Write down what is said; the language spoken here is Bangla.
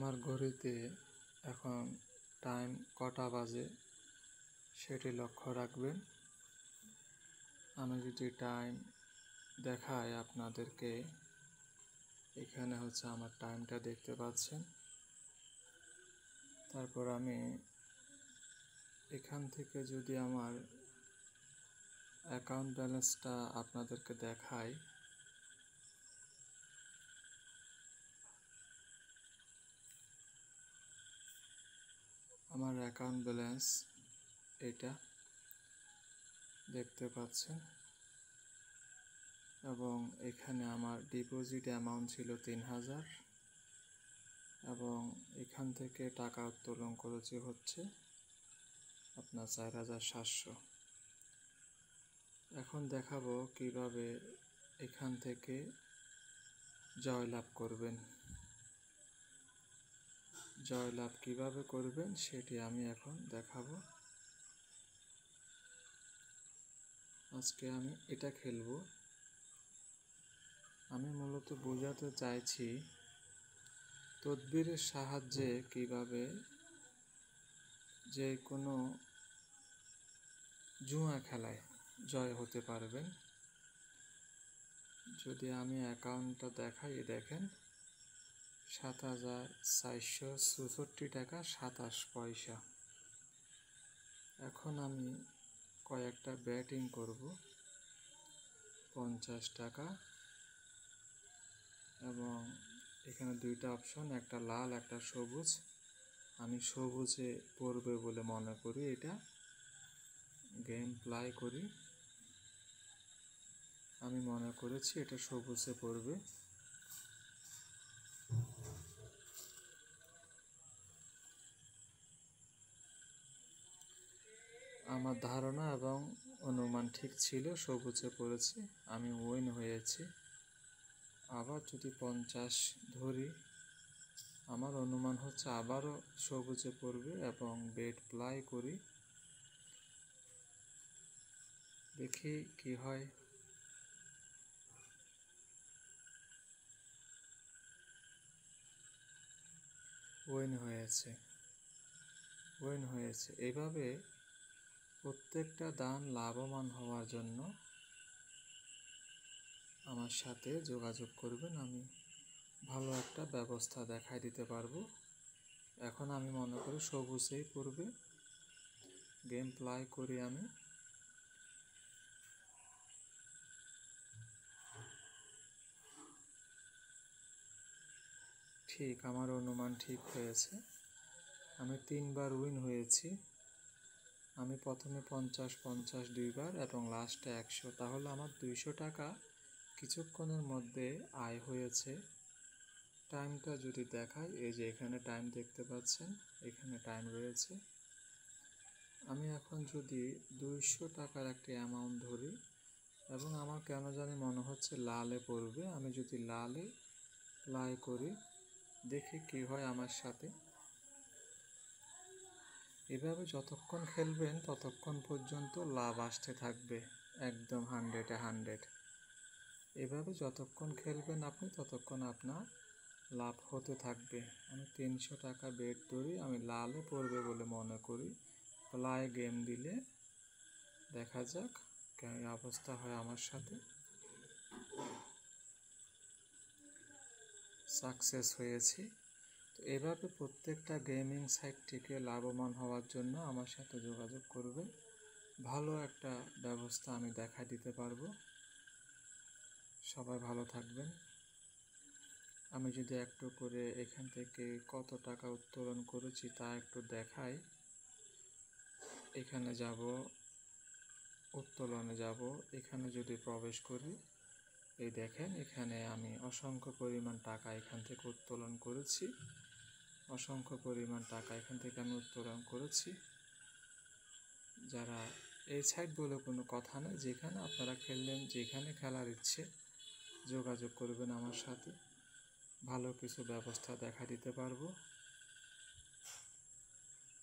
আমার ঘড়িতে এখন টাইম কটা বাজে সেটি লক্ষ্য রাখবেন। আমি যদি টাইম দেখাই আপনাদেরকে, এখানে হচ্ছে আমার টাইমটা দেখতে পাচ্ছেন। তারপর আমি এখান থেকে যদি আমার অ্যাকাউন্ট ব্যালেন্সটা আপনাদেরকে দেখাই, আমার অ্যাকাউন্ট ব্যালেন্স এটা দেখতে পাচ্ছেন, এবং এখানে আমার ডিপোজিট অ্যামাউন্ট ছিল 3000, এবং এখান থেকে টাকা উত্তোলন করেছি হচ্ছে আপনার 4700। এখন দেখাবো কিভাবে এখান থেকে জয়লাভ করবেন। জয়লাভ কিভাবে করবেন সেটি আমি এখন দেখাবো। আজকে আমি এটা খেলবো। আমি মূলত বোঝাতে চাইছি তদবিরের সাহায্যে কিভাবে যে কোনো জুয়া খেলায় জয় হতে পারবেন। যদি আমি অ্যাকাউন্টটা দেখাই, দেখেন 7464 টাকা 27 পয়সা। এখন আমি কয়েকটা ব্যাটিং করব 50 টাকা, এবং এখানে দুইটা অপশন, একটা লাল একটা সবুজ। আমি সবুজে পড়বে বলে মনে করি, এটা গেম প্লে করি। আমি মনে করেছি এটা সবুজে পড়বে। আমার ধারণা এবং অনুমান ঠিক ছিল, সবুজে পড়েছি, আমি উইন হয়েছি। আবার যদি 50 ধরি, আমার অনুমান হচ্ছে আবারও সবুজে পড়বে, এবং বেট প্লাই করি, দেখি কি হয়। উইন হয়েছে। এভাবে প্রত্যেকটা দান লাভবান হওয়ার জন্য আমার সাথে যোগাযোগ করবেন। আমি ভালো একটা ব্যবস্থা দেখাই দিতে পারবো। এখন আমি মনে করি সবুজেই পড়বে, গেম প্লে করি আমি। ঠিক, আমার অনুমান ঠিক হয়েছে। আমি 3 বার উইন হয়েছি। আমি প্রথমে 50 দুইবার এবং লাস্টে 100, তাহলে আমার 200 টাকা কিছুক্ষণের মধ্যে আয় হয়েছে। টাইমটা যদি দেখাই, এই যে এখানে টাইম দেখতে পাচ্ছেন, এখানে টাইম রয়েছে। আমি এখন যদি 200 টাকার একটি অ্যামাউন্ট ধরি, এবং আমার কেন জানি মনে হচ্ছে লালে পড়বে, আমি যদি লালে প্লাই করি, দেখি কি হয় আমার সাথে। এভাবে যতক্ষণ খেলবেন ততক্ষণ পর্যন্ত লাভ আসতে থাকবে, একদম 100-এ 100। এভাবে যতক্ষণ খেলবেন আপনি, ততক্ষণ আপনার লাভ হতে থাকবে। আমি 300 টাকা বেট ধরি, আমি লালে পড়বে বলে মনে করি, প্লাই গেম দিলে দেখা যাক কেমন অবস্থা হয় আমার সাথে। সাকসেস হয়েছি। তো এভাবে প্রত্যেকটা গেমিং সাইট থেকে লাভবান হওয়ার জন্য আমার সাথে যোগাযোগ করবেন। ভালো একটা ব্যবস্থা আমি দেখা দিতে পারবো। সবাই ভালো থাকবেন। আমি যদি একটু করে এখান থেকে কত টাকা উত্তোলন করেছি তা একটু দেখাই। এখানে যাব, উত্তোলনে যাব, এখানে যদি প্রবেশ করি, এই দেখেন এখানে আমি অসংখ্য পরিমাণ টাকা এখান থেকে উত্তোলন করেছি। অসংখ্য পরিমাণ টাকা এখান থেকে আমি উত্তোলন করেছি। যারা এই সাইট বলে কোনো কথা নেই, যেখানে আপনারা খেললেন, যেখানে খেলার ইচ্ছে যোগাযোগ করবেন আমার সাথে, ভালো কিছু ব্যবস্থা দেখা দিতে পারবো।